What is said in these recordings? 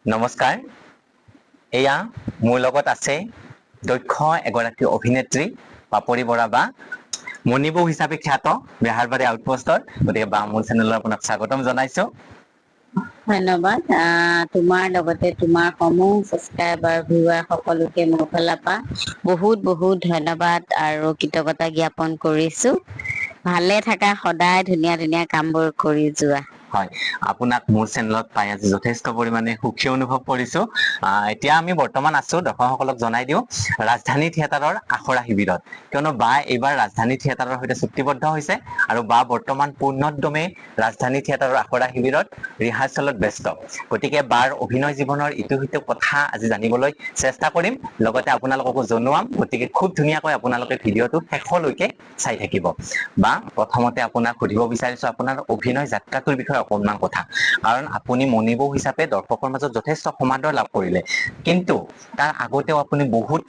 নমস্কাৰ। এয়া মোৰ লগত আছে দক্ষ এগৰাকী অভিনেত্ৰী পাপৰি বৰা বা মণিবৌ হিচাপে খ্যাত বেহাৰবাৰী আউটপোষ্টৰ। গতিকে বা মোৰ চেনেলত আপোনাক স্বাগতম জনাইছো। ধন্যবাদ। তোমাৰ লগতে তোমাৰ সমূহ ছাবস্ক্ৰাইবাৰ ভিউৱাৰ সকলোকে মোৰ ফালৰ পৰা বহুত ধন্যবাদ আৰু কৃতজ্ঞতা জ্ঞাপন কৰিছো। ভালে থাকা, সদায় ধুনীয়া ধুনীয়া কামবোৰ কৰি যোৱা। হয়, আপোনাক মোৰ চেনেলত পাই আজি যথেষ্ট পৰিমাণে সুখী অনুভৱ কৰিছো। এতিয়া আমি বৰ্তমান আছো, দৰ্শকসকলক জনাই দিওঁ, ৰাজধানী থিয়েটাৰৰ আখৰা শিবিৰত। কিয়নো বা এইবাৰ ৰাজধানী থিয়েটাৰৰ সৈতে চুক্তিবদ্ধ হৈছে আৰু বা বৰ্তমান পূৰ্ণোদ্যমে ৰাজধানী থিয়েটাৰৰ আখৰা শিবিৰত ৰিহাৰ্চেলত ব্যস্ত। গতিকে বাৰ অভিনয় জীৱনৰ ইটো সিটো কথা আজি জানিবলৈ চেষ্টা কৰিম, লগতে আপোনালোককো জনোৱাম। গতিকে খুব ধুনীয়াকৈ আপোনালোকে ভিডিঅ'টো শেষলৈকে চাই থাকিব। বা প্ৰথমতে আপোনাক সুধিব বিচাৰিছো আপোনাৰ অভিনয় যাত্ৰাটোৰ বিষয়ে অকণমান কথা, কাৰণ আপুনি মণিবৌ হিচাপে দৰ্শকৰ মাজত যথেষ্ট সমাদৰ লাভ কৰিলে, কিন্তু তাৰ আগতেও আপুনি বহুত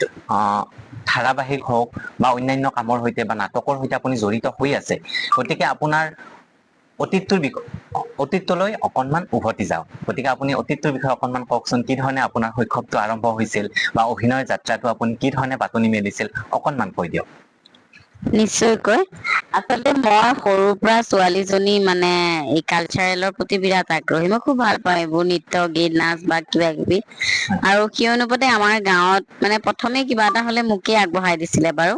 ধাৰাবাহিক হওক বা অন্যান্য কামৰ সৈতে বা নাটকৰ সৈতে আপুনি জড়িত হৈ আছে। গতিকে আপোনাৰ অতীতলৈ অকনমান উভতি যাওঁ। গতিকে আপুনি অতীতটোৰ বিষয়ে অকনমান কওকচোন, কি ধৰণে আপোনাৰ শৈশৱটো আৰম্ভ হৈছিল বা অভিনয় যাত্ৰাটো আপুনি কি ধৰণে বাটনি মেলিছিল, অকনমান কৈ দিয়ক। নিশ্চয়কৈ। আচলতে মই সৰুৰ পৰা ছোৱালীজনী মানে এই কালচাৰেলৰ প্ৰতি বিৰাট আগ্ৰহী। মই খুব ভাল পাওঁ এইবোৰ নৃত্য, গীত, নাচ বা কিবা কিবি। আৰু সেই অনুপাতে আমাৰ গাঁৱত মানে প্ৰথমে কিবা এটা হলে মোকে আগবঢ়াই দিছিলে বাৰু।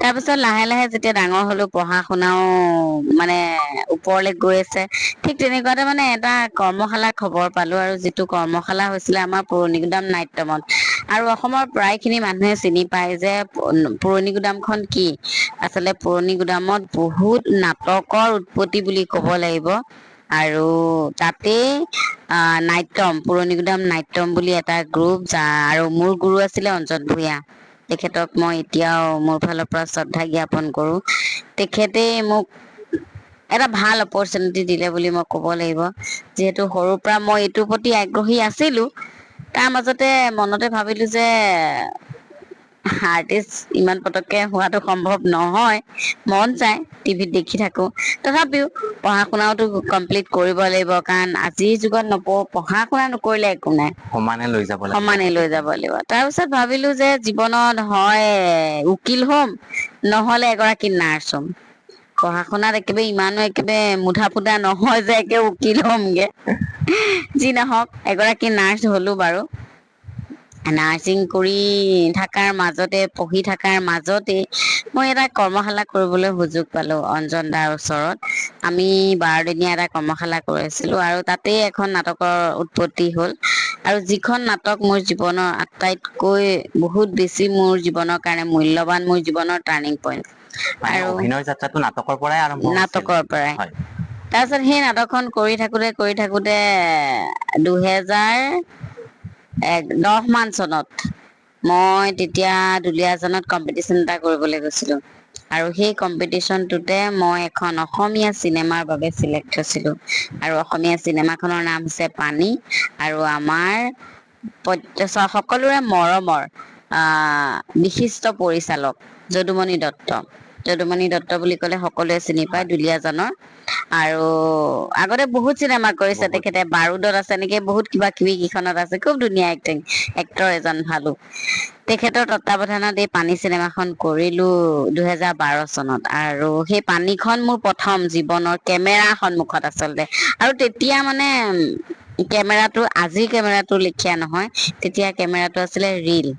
তাৰপিছত লাহে লাহে যেতিয়া ডাঙৰ হলো, পঢ়া শুনাও মানে ওপৰলৈ গৈ আছে, ঠিক তেনেকুৱাতে মানে এটা কৰ্মশালা খবৰ পালো, আৰু যিটো কৰ্মশালা হৈছিলে আমাৰ পুৰণি গুদাম নাট্যমত। আৰু অসমৰ প্ৰায় খিনি মানুহে চিনি পায় যে পুৰণি গুদামখন কি। আচলতে পুৰণি গুদামত বহুত নাটকৰ উৎপত্তি বুলি ক'ব লাগিব। আৰু তাতেই নাট্যম, পুৰণি গুদাম নাট্যম বুলি এটা গ্ৰুপ, আৰু মোৰ গুৰু আছিলে অঞ্জন ভূঞা। তেখেতক মই এতিয়াও মোৰ ফালৰ পৰা শ্ৰদ্ধা জ্ঞাপন কৰো। তেখেতে মোক এটা ভাল অপৰচুনিটি দিলে বুলি মই ক'ব লাগিব। যিহেতু সৰুৰ পৰা মই এইটোৰ প্ৰতি আগ্ৰহী আছিলো, তাৰ মাজতে মনতে ভাবিলো যে আৰ্টিষ্ট ইমান পতককে হোৱাটো সম্ভৱ নহয়। মন যায়, টিভিত দেখি থাকো, তথাপিও পঢ়া শুনাওতো কমপ্লিট কৰিব লাগিব, কাৰণ আজিৰ যুগত পঢ়া শুনা নকৰিলে একো নাই। সমানে লৈ যাব লাগিব সমানে লৈ গতিকে যাব লাগিব। তাৰ পিছত ভাবিলো যে জীৱনত হয় উকিল হম, নহলে এগৰাকী নাৰ্ছ হম। পঢ়া শুনাত একেবাৰে ইমানো একেবাৰে মুধা ফুটা নহয় যে একে উকিল হমগে। যি নহওক, এগৰাকী নাৰ্ছ হলো বাৰু। নাৰ্ছিং কৰি থকাৰ মাজতে, পঢ়ি থকাৰ মাজতে মই এটা কৰ্মশালা কৰিবলৈ সুযোগ পালো অঞ্জন দাৰ ওচৰত। আমি 12 দিনীয়া এটা কৰ্মশালা কৰিছিলো, আৰু তাতেই এখন নাটকৰ উৎপত্তি হ'ল। আৰু যিখন নাটক মোৰ জীৱনৰ আটাইতকৈ বহুত বেছি মোৰ জীৱনৰ কাৰণে মূল্যৱান, মোৰ জীৱনৰ টাৰ্ণিং পইণ্ট। মানে আৰু অভিনয় যাত্ৰাটো নাটকৰ পৰাই আৰম্ভ হৈছিল। নাটকৰ পৰাই। হয়। তাৰপিছত সেই নাটকখন কৰি থাকোতে 2010 মান চনত মই তেতিয়া দুলীয়াজানত কম্পিটিশন এটা কৰিবলৈ গৈছিলো। আৰু সেই কম্পিটিশনটোতে মই এখন অসমীয়া চিনেমাৰ বাবে চিলেক্ট হৈছিলো। আৰু অসমীয়া চিনেমাখনৰ নাম হৈছে পানী। আৰু আমাৰ সকলোৰে মৰমৰ বিশিষ্ট পৰিচালক যদুমণি দত্ত। যদুমণি দত্ত বুলি ক'লে সকলোৱে চিনি পায় হয় দুলীয়াজানৰ। আৰু আগতে বহুত চিনেমা কৰিছে বহুত তেখেতে, বাৰুদত আছে নেকি, বহুত কিবা কিবি কেইখনত আছে। খুব ধুনীয়া এক্টৰ এজন ভালো। তেখেতৰ তত্বাৱধানত এই পানী চিনেমাখন কৰিলো 2012 চনত। আৰু সেই পানীখন মোৰ প্ৰথম জীৱনৰ কেমেৰাৰ সন্মুখত আচলতে। আৰু তেতিয়া মানে কেমেৰাটো আজিৰ কেমেৰাটো লেখীয়া নহয়, তেতিয়া কেমেৰাটো আছিলে ৰীল।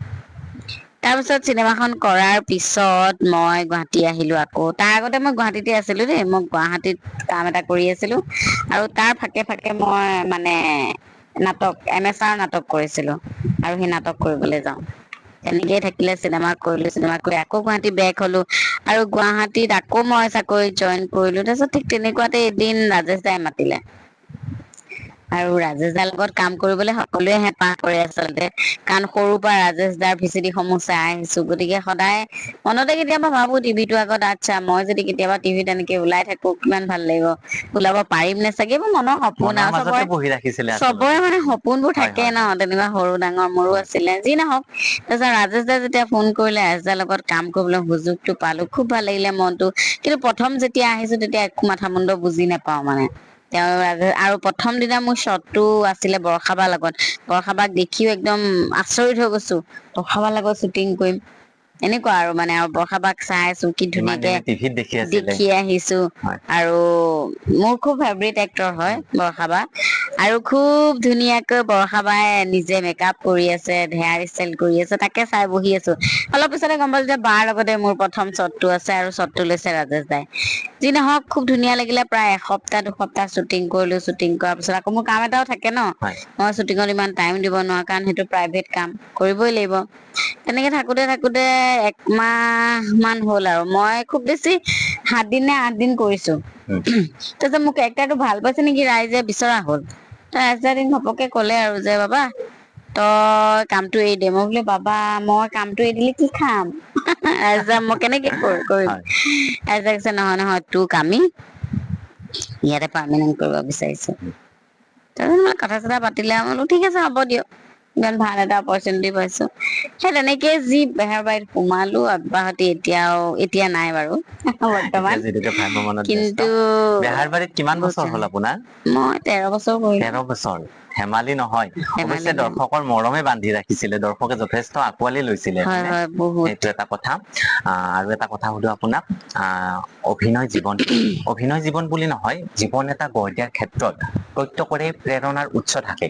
তাৰপিছত চিনেমাখন কৰাৰ পিছত মই গুৱাহাটী আহিলো আকৌ। তাৰ আগতে মই গুৱাহাটীতে আছিলো দেই, মই গুৱাহাটীত কাম এটা কৰি আছিলো। আৰু তাৰ ফাকে ফাকে মই মানে এমেচাৰ নাটক কৰিছিলো, আৰু সেই নাটক কৰিবলৈ যাওঁ। তেনেকেই থাকিলে, চিনেমা কৰিলো, চিনেমা কৰি আকৌ গুৱাহাটী বেক হলো। আৰু গুৱাহাটীত আকৌ মই চাকৰিত জইন কৰিলো। তাৰপিছত ঠিক তেনেকুৱাতে এদিন ৰাজেশ দাই মাতিলে। আৰু ৰাজেশ দাৰ লগত কাম কৰিবলৈ সকলোৱে হেঁপাহ কৰে আচলতে, কাৰণ সৰুৰ পৰা ৰাজেশ দাৰ ভিচিডি সমূহ চাই আহিছো। গতিকে সদায় মনতে কেতিয়াবা ভাবো টিভিটোৰ আগত, আচ্ছা মই যদি কেতিয়াবা টিভিত এনেকে ওলাই থাকো কিমান ভাল লাগিব, ওলাব পাৰিম নে চাগে। মোৰ মনৰ সপোন আৰু মাজতে বহি ৰাখিছিলে চবৰে আচলতে। মানে সপোনবোৰ হয় থাকে হয় ন, হয় তেনেকুৱা সৰু ডাঙৰ মোৰো হয় আছিলে। যি নহওক, তাৰপিছত ৰাজেশ দাই যেতিয়া ফোন কৰিলে, ৰাজেশ দাৰ লগত কাম কৰিবলৈ সুযোগটো পালো, খুব ভাল লাগিলে মনটো। কিন্তু প্ৰথম যেতিয়া আহিছো তেতিয়া একো মাথা মুণ্ড বুজি নাপাও মানে। তেওঁ আৰু প্ৰথম দিনা মোৰ শ্বটটো আছিলে বৰষাবাৰ লগত। বৰষাবাক দেখিও একদম আচৰিত হৈ গৈছো, বৰষাবাৰ লগত শ্বুটিং কৰিম এনেকুৱা আৰু মানে। আৰু বৰষাবাক চাই আছো কি ইমান ধুনীয়াকে দিনে টিভিত দেখি আছিলে। দেখি আহিছো। হয়। আৰু মোৰ খুব ফেভৰেট এক্টৰ হয় বৰষাবা। আৰু খুব ধুনীয়াকৈ বৰষাবাই নিজে মেকআপ কৰি আছে, হেয়াৰ ষ্টাইল কৰি আছে, তাকে চাই বহি আছো। অলপ পিছতে গম পালো যে বাৰ লগতে মোৰ প্ৰথম শ্বটটো আছে আৰু শ্বটটো লৈছে ৰাজেশ দাই। যি নহওক খুব ধুনীয়া লাগিলে। প্ৰায় এসপ্তাহ দুসপ্তাহ শ্বুটিং কৰিলো। শ্বুটিং কৰাৰ পিছত আকৌ মোৰ কাম এটাও থাকে ন, হয়। মই শ্বুটিঙত ইমান টাইম দিব নোৱাৰো, কাৰণ সেইটো প্ৰাইভেট কাম, কৰিবই লাগিব। তেনেকে থাকোতে থাকোতে 1 মাহ মান হ'ল আৰু মই খুব বেছি 7 দিন নে 8 দিন কৰিছো। তাৰপিছত মোক কেৰেক্টাৰটো ভাল পাইছে নেকি ৰাইজে বিচৰা হ'ল। ৰাজদা এদিন ঘপকে ক'লে আৰু যে বাবা তই কামটো এৰি দে। মই বোলো বাবা মই কামটো এৰি দিলে কি খাম? ৰাজদা মই কেনেকে কৰিম? হয়। ৰাজদা কৈছে নহয় নহয় তোক আমি ইয়াতে পাৰ্মানেণ্ট কৰিব বিচাৰিছো। তাৰপিছত কথা চথা পাতিলে, মই বোলো ঠিক আছে হ'ব দিয়ক, ইমান ভাল এটা অপৰচুনিটি পাইছো। সেই তেনেকে যি বেহাৰবাৰীত সোমালো অব্যাহতি এতিয়া নাই বাৰু বৰ্তমান। এতিয়া যিহেতুকে ভ্ৰাম্যমানত ব্যস্ত। কিন্তু বেহাৰবাৰীত কিমান বছৰ হ'ল আপোনাৰ? মই 13 বছৰ কৰিলো। 13 বছৰ, ধেমালি নহয়। অৱশ্যে ধেমালি নাই। দৰ্শকৰ মৰমে বান্ধি ৰাখিছিলে, দৰ্শকে যথেষ্ট আঁকোৱালি লৈছিলে হয় হয়নে? হয় বহুত। সেইটো এটা কথা। আৰু এটা কথা সুধো আপোনাক, অভিনয় জীৱন বুলি নহয়, জীৱন এটা গঢ় দিয়াৰ ক্ষেত্ৰত প্ৰত্যেকৰে প্ৰেৰণাৰ উৎস থাকে।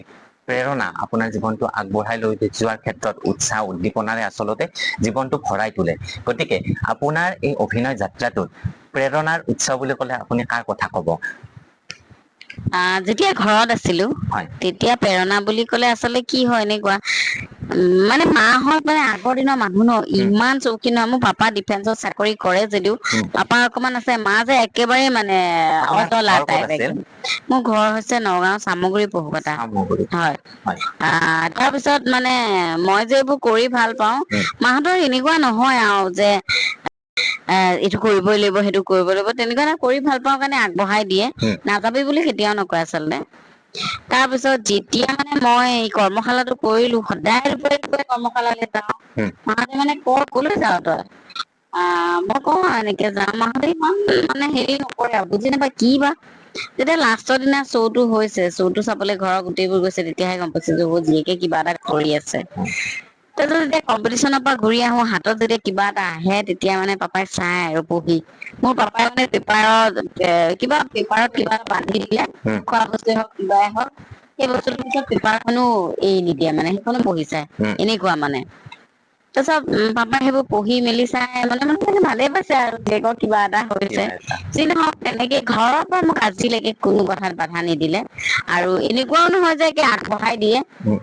প্ৰেৰণা আপোনাৰ জীৱনটো আগবঢ়াই লৈ যোৱাৰ ক্ষেত্ৰত উৎসাহ উদ্দীপনাৰে আচলতে জীৱনটো ভৰাই তোলে। গতিকে আপোনাৰ এই অভিনয় যাত্ৰাটোত প্ৰেৰণাৰ উৎস বুলি ক'লে আপুনি কাৰ কথা কব? যেতিয়া ঘৰত আছিলো হয়। তেতিয়া প্ৰেৰণা বুলি ক'লে আচলতে কি হয় এনেকুৱা, মানে মাহঁত মানে আগৰ দিনৰ মানুহ ন, ইমান চৌকি নহয়। মোৰ পাপা ডিফেন্সত চাকৰি কৰে যদিও পাপা অকমান আছে, মা যে একেবাৰে মানে আপোনাৰ অজলা ঘৰ ক'ত টাইপ আছিল? একদম। মোৰ ঘৰ হৈছে নগাঁও চামগুৰি পহুকটা। চামগুৰিত। হয়। হয়। তাৰপিছত মানে মই যে এইবোৰ কৰি ভাল পাওঁ, মাহঁতৰ এনেকুৱা নহয় আৰু যে এইটো কৰিবই লাগিব সেইটো কৰিব লাগিব, তেনেকুৱা এটা কৰি ভাল পাওঁ কাৰণে আগবঢ়াই দিয়ে। নাযাবি বুলি কেতিয়াও নকয় আচলতে। তাৰপিছত যেতিয়া মানে মই কৰ্মশালাটো কৰিলো, সদায় দুপৰীয়া কৰ্মশালালৈ যাওঁ। মাহঁতে মানে কলৈ যাওঁ তই? মই কওঁ আৰু এনেকে যাওঁ। মাহঁতে ইমান মানে হেৰি নকৰে আৰু বুজি নাপায় কি বা। যেতিয়া লাষ্টৰ দিনা শ্ব'টো হৈছে, শ্ব'টো চাবলৈ ঘৰৰ গোটেইবোৰ গৈছে, তেতিয়াহে গম পাইছো যে জীয়েকে কিবা এটা কৰি আছে। তাৰপিছত যেতিয়া কম্পিটিশনৰ পৰা ঘূৰি আহো, হাতত যেতিয়া কিবা এটা আহে, তেতিয়া মানে পাপাই চাই আৰু বহি। মোৰ পাপাই মানে পেপাৰত কিবা বান্ধি দিলে, খোৱা বস্তুৱে হওক কিবাই হওক, সেই বস্তুটোৰ পিছত পেপাৰখনো এৰি নিদিয়ে, মানে সেইখনো পঢ়ি চায়। এনেকুৱা মানে। তাৰপিছত পাপাই সেইবোৰ পঢ়ি মেলি চাই মানে ভালেই পাইছে আৰু জীয়েকৰ কিবা এটা হৈছে। কিবা এটা। যি নহওক তেনেকে ঘৰৰ পৰা মোক আজিলৈকে কোনো কথাত বাধা নিদিলে। আৰু এনেকুৱাও নহয় যে আগবঢ়াই দিয়ে।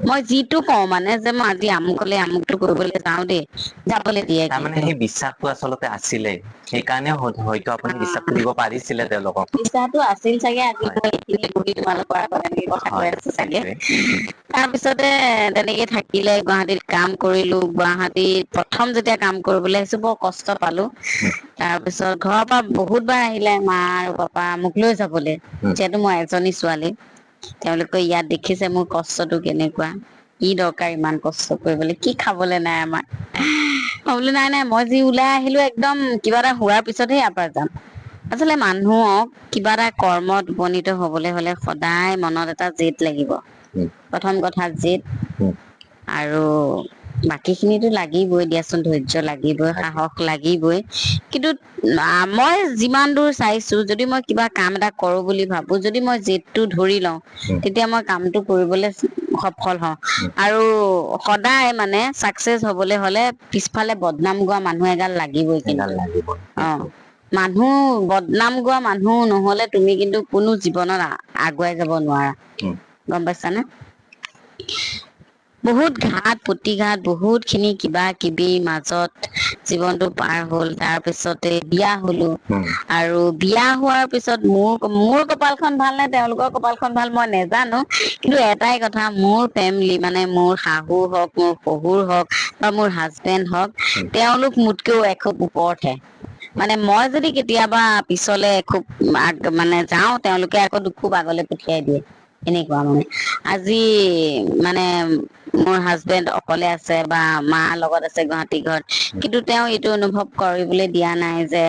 মই যিটো কওঁ মানে যে মই আজি আমুকলে আমুকটো কৰিবলৈ যাওঁ দেই, যাবলৈ দিয়ে তাৰমানে কিন্তু। সেই বিশ্বাসটো আচলতে আছিলে, সেইকাৰণে হয়তো আপুনি বিশ্বাসটো দিব পাৰিছিলে তেওঁলোকক। বিশ্বাসটো আছিল চাগে, আজি হয়। মই এইখিনি বহি তোমালোকৰ আগত এনেকে কথা কৈ হয়, আছো চাগে। সেইটোৱে। তাৰপিছতে তেনেকে থাকিলে, গুৱাহাটীত কাম কৰিলো। গুৱাহাটীত প্ৰথম যেতিয়া কাম কৰিবলৈ আহিছো বৰ কষ্ট পালো। তাৰপিছত ঘৰৰ পৰা বহুত বাৰ আহিলে মা আৰু পাপা মোক লৈ যাবলৈ, যিহেতু মই এজনী ছোৱালী। তেওঁলোকে ইয়াত দেখিছে মোৰ কষ্টটো কেনেকুৱা, কি দৰকাৰ ইমান কষ্ট কৰিবলৈ, কি খাবলৈ নাই আমাৰ। মই বোলো নাই নাই, মই যি ওলাই আহিলো একদম কিবা এটা হোৱাৰ পিছতহে ইয়াৰ পৰা যাম। আচলতে মানুহক কিবা এটা কৰ্মত উপনীত হবলৈ হলে সদায় মনত এটা জেদ লাগিব। প্ৰথম কথা জেদ, আৰু বাকী খিনিতো লাগিবই দিয়াচোন, ধৈৰ্য লাগিবই, সাহস লাগিবই। কিন্তু মই যিমান দূৰ চাইছো, যদি মই কিবা কাম এটা কৰো বুলি ভাবো, যদি মই জেদটো ধৰি লওঁ, তেতিয়া মই কামটো কৰিবলৈ সফল হওঁ। আৰু সদায় মানে চাকচেচ হবলৈ হলে পিছফালে বদনাম গোৱা মানুহ এগাল লাগিবই এডাল কিন্তু। লাগিব। মানুহ বদনাম গোৱা মানুহ নহলে তুমি কিন্তু কোনো জীৱনত আগুৱাই যাব নোৱাৰা। গম পাইছানে? বহুত ঘাত প্ৰতিঘাত, বহুত খিনি কিবা কিবি মাজত জীৱনটো পাৰ হ'ল। তাৰ পিছতে বিয়া হলো, আৰু বিয়া হোৱাৰ পিছত মোৰ কপালখন ভাল নে তেওঁলোকৰ কপালখন ভাল মই নেজানো, কিন্তু এটাই কথা মোৰ ফেমিলি মানে মোৰ শাহু হওক, মোৰ শহুৰ হওক, বা মোৰ হাজবেণ্ড হওক, তেওঁলোক মোতকেও এখোব ওপৰতহে। মানে মই যদি কেতিয়াবা পিছলে এখোব মানে যাওঁ, তেওঁলোকে আকৌ দুখোব আগলৈ পঠিয়াই দিয়ে। এনেকুৱা মানে। আজি মানে মোৰ হাজবেণ্ড অকলে আছে বা মা লগত আছে গুৱাহাটী ঘৰত, কিন্তু তেওঁ এইটো অনুভৱ কৰিবলৈ দিয়া নাই যে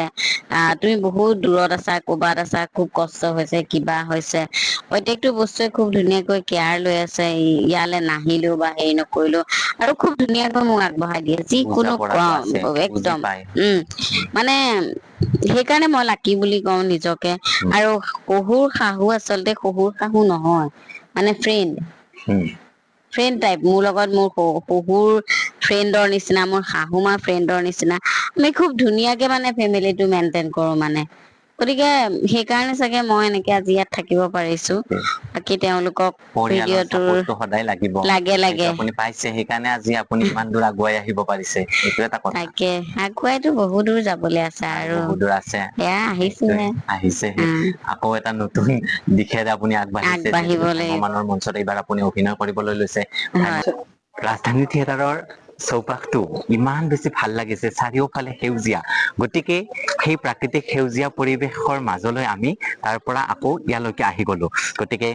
তুমি বহুত দূৰত আছা, ক'বাত আছা, খুব কষ্ট হৈছে, কিবা হৈছে। প্ৰত্যেকটো বস্তুৱে খুব ধুনীয়াকৈ কেয়াৰ লৈ আছে, ইয়ালৈ নাহিলেও বা হেৰি নকৰিলেও, আৰু খুব ধুনীয়াকৈ মোক আগবঢ়াই দিয়ে বুজা যিকোনো পৰাটো আছে, বুজি একদম। পায়। মানে সেইকাৰণে মই লাকি বুলি কওঁ নিজকে। আৰু শহুৰ শাহু আচলতে শহুৰ শাহু নহয়, মানে ফ্ৰেণ্ড টাইপ। মোৰ লগত মোৰ শহুৰ ফ্ৰেণ্ডৰ নিচিনা, মোৰ শাহু মা ফ্ৰেণ্ডৰ নিচিনা। আমি খুব ধুনীয়াকে মানে ফেমিলিটো মেইনটেইন কৰো মানে। গতিকে সেইকাৰণে চাগে মই এনেকে আজি ইয়াত থাকিব পাৰিছো। বাকী তেওঁলোকক পৰিয়ালৰ ভিডিঅ'টোৰ চাপৰ্টটো সদায় লাগিব, সেইটো লাগে আপুনি পাইছে, সেইকাৰণে আজি আপুনি ইমান দূৰ আগুৱাই আহিব পাৰিছে, এইটো এটা কথা। তাকে আগুৱাইতো বহু দূৰ যাবলৈ আছে আৰু বহুত দূৰ আছে, এয়া সেইটোৱে আহিছোহে। আহিছেহে। আকৌ এটা নতুন দিশেৰে আপুনি আগবাঢ়িছে, যিহেতুকে আগবাঢ়িবলৈ ভ্ৰাম্যমাণৰ মঞ্চত এইবাৰ আপুনি অভিনয় কৰিবলৈ লৈছে। হয়। ৰাজধানী থিয়েটাৰৰ চৌপাশটো ইমান বেছি ভাল লাগিছে, চাৰিওফালে সেউজীয়া। গতিকে সেই প্ৰাকৃতিক সেউজীয়া পৰিৱেশৰ মাজলৈ আমি তাৰ পৰা আকৌ ইয়ালৈকে আহি গলো। গতিকে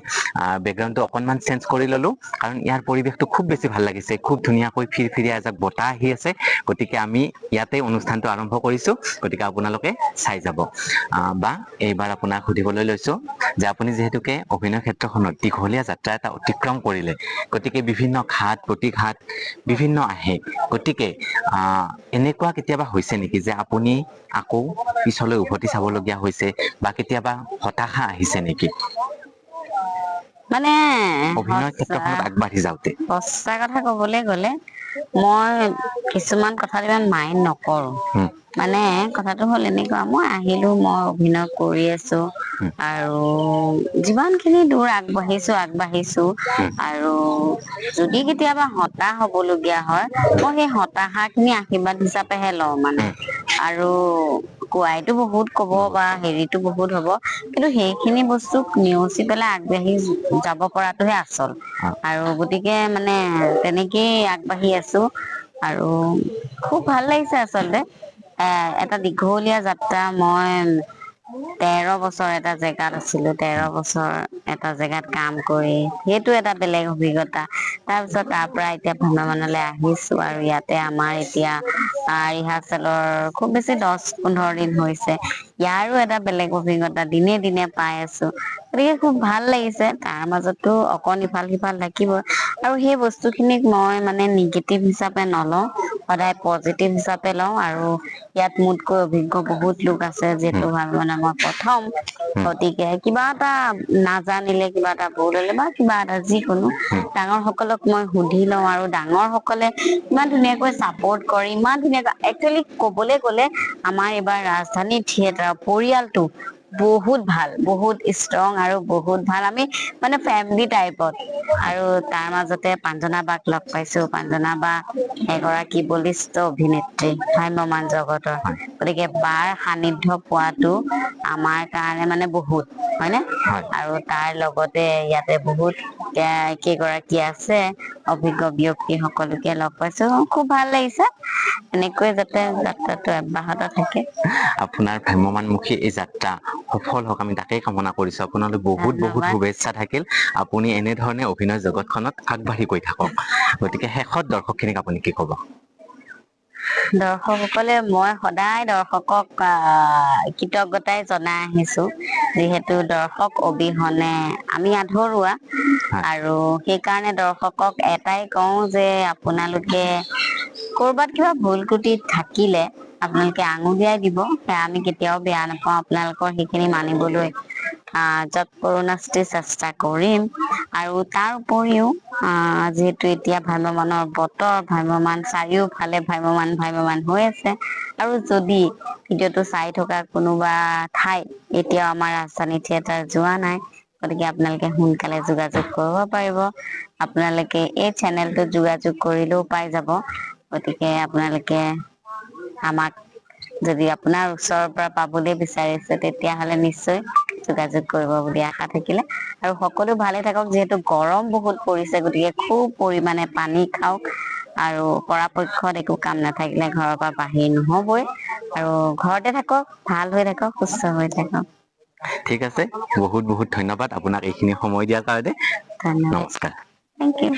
বেকগ্ৰাউণ্ডটো অকনমান চেঞ্জ কৰি ললো, কাৰণ ইয়াৰ পৰিৱেশটো খুব বেছি ভাল লাগিছে। খুব ধুনীয়াকৈ ফিৰফিৰিয়া এজাক বতাহ আহি আছে। গতিকে আমি ইয়াতে অনুষ্ঠানটো আৰম্ভ কৰিছো। গতিকে আপোনালোকে চাই যাব। বা এইবাৰ আপোনাক সুধিবলৈ লৈছো যে আপুনি যিহেতুকে অভিনয় ক্ষেত্ৰখনত দীঘলীয়া যাত্ৰা এটা অতিক্ৰম কৰিলে, গতিকে বিভিন্ন ঘাত প্ৰতিঘাত বিভিন্ন আহে। গতিকে এনেকুৱা কেতিয়াবা হৈছে নেকি যে আপুনি আকৌ পিছলৈ উভতি চাবলগীয়া হৈছে, বা কেতিয়াবা হতাশা আহিছে নেকি মানে অভিনয় ক্ষেত্ৰখনত আগবাঢ়ি যাওঁতে? সঁচা কথা কবলৈ গলে, মই কিছুমান কথাত ইমান মাইণ্ড নকৰো। উম, মানে কথাটো হ'ল এনেকুৱা, মই আহিলো, মই অভিনয় কৰি আছো, উম, আৰু যিমান খিনি দূৰ আগবাঢ়িছো। উম, আৰু যদি কেতিয়াবা হতাশ হবলগীয়া হয়, মই সেই হতাশা খিনি আশীৰ্বাদ হিচাপেহে লওঁ মানে। উম, আৰু কোৱাইতো বহুত কব বহুত বা কম। হেৰিতো বহুত হব, কিন্তু সেইখিনি বস্তুক নেওচি পেলাই আগবাঢ়ি যাব পৰাটোহে আচল। অ, আৰু গতিকে মানে তেনেকেই আগবাঢ়ি আছো। আৰু খুব ভাল লাগিছে আচলতে। এটা দীঘলীয়া যাত্ৰা। মই 13 বছৰ এটা জেগাত আছিলো, 13 বছৰ এটা জেগাত কাম কৰি, সেইটো এটা বেলেগ অভিজ্ঞতা। তাৰ পিছত তাৰ পৰা এতিয়া ভ্ৰমণলৈ আহিছো, আৰু ইয়াতে আমাৰ এতিয়া ৰিহাৰ্চেলৰ খুব বেছি 10-15 দিন হৈছে। ইয়াৰো এটা বেলেগ অভিজ্ঞতা দিনে দিনে পাই আছো। গতিকে খুব ভাল লাগিছে। তাৰ মাজতো অকণ ইফাল সিফাল থাকিব, আৰু সেই বস্তু খিনিক মই মানে নিগেটিভ হিচাপে নলওঁ, সদায় পজিটিভ হিচাপে লওঁ। আৰু ইয়াত মোতকৈ অভিজ্ঞ বহুত লোক আছে, যিহেতু উম, মানে মই প্ৰথম। উম, গতিকে কিবা এটা নাজানিলে, কিবা এটা ভুল হলে, বা কিবা এটা যিকোনো, উম, ডাঙৰ সকলক মই সুধি লওঁ। আৰু ডাঙৰ সকলে ইমান ধুনীয়াকৈ চাপৰ্ট কৰে, ইমান ধুনীয়াকৈ। একচুৱেলি কবলৈ গলে, আমাৰ এইবাৰ ৰাজধানী থিয়েটাৰৰ পৰিয়ালটো বহুত ভাল, বহুত ষ্ট্ৰং, আৰু বহুত ভাল। আমি মানে ফেমিলি টাইপত। আৰু তাৰ মাজতে পাঞ্জনা বাক লগ পাইছো। পাঞ্জনা বা এগৰাকী বলিষ্ঠ অভিনেত্ৰী, ভ্ৰাম্যমাণ জগতৰ। হয়, গতিকে বাৰ সান্নিধ্য পোৱাটো আমাৰ কাৰণে মানে বহুত, হয়নে? হয়। আৰু তাৰ লগতে ইয়াতে বহুত কেইগৰাকী আছে অভিজ্ঞ ব্যক্তি, সকলোকে লগ পাইছো। খুব ভাল লাগিছে। এনেকৈ যাতে যাত্ৰাটো অব্যাহত থাকে। আপোনাৰ ভ্ৰাম্যমাণমুখী এই যাত্ৰা সফল হওক, আমি তাকেই কামনা কৰিছো। আপোনালৈ বহুত বহুত ধন্যবাদ। শুভেচ্ছা থাকিল। আপুনি এনেধৰণে অভিনয় জগতখনত আগবাঢ়ি গৈ থাকক। গতিকে শেষত দৰ্শকখিনিক আপুনি কি কব? দৰ্শকসকলে, মই সদায় দৰ্শকক কৃতজ্ঞতাই জনাই আহিছো। যিহেতু দৰ্শক অবিহনে আমি আধৰুৱা। হয়, আৰু সেইকাৰণে দৰ্শকক এটাই কওঁ যে, আপোনালোকে কৰবাত কিবা ভুল ক্ৰুটি থাকিলে আপোনালোকে আঙুলিয়াই দিব। সেয়া আমি কেতিয়াও বেয়া নাপাওঁ। আপোনালোকৰ সেইখিনি মানিবলৈ যৎপৰোনাস্তি চেষ্টা কৰিম। আৰু তাৰ উপৰিও যিহেতু এতিয়া ভ্ৰাম্যমাণৰ বতৰ, ভ্ৰাম্যমাণ চাৰিওফালে ভ্ৰাম্যমাণ হৈ আছে। আৰু যদি ভিডিঅ'টো চাই থকা কোনোবা ঠাইত এতিয়াও আমাৰ ৰাজধানী থিয়েটাৰ যোৱা নাই, গতিকে আপোনালোকে সোনকালে যোগাযোগ কৰিব পাৰিব। আপোনালোকে এই চেনেলটোত যোগাযোগ কৰিলেও পাই যাব। গতিকে আপোনালোকে আমাক যদি আপোনাৰ ওচৰৰ পৰা পাবলৈ বিচাৰিছে, তেতিয়াহলে নিশ্চয় যোগাযোগ কৰিব বুলি আশা থাকিলে। আৰু সকলো ভালে থাকক। যিহেতু গৰম বহুত পৰিছে, গতিকে খুব পৰিমাণে পানী খাওক। আৰু পৰাপক্ষত একো কাম নাথাকিলে ঘৰৰ পৰা বাহিৰ নহবই। আৰু ঘৰতে থাকক, ভাল হৈ থাকক, সুস্থ হৈ থাকক। ঠিক আছে। বহুত বহুত ধন্যবাদ আপোনাক এইখিনি সময় দিয়াৰ কাৰণে। ধন্যবাদ। নমস্কাৰ। Thank U.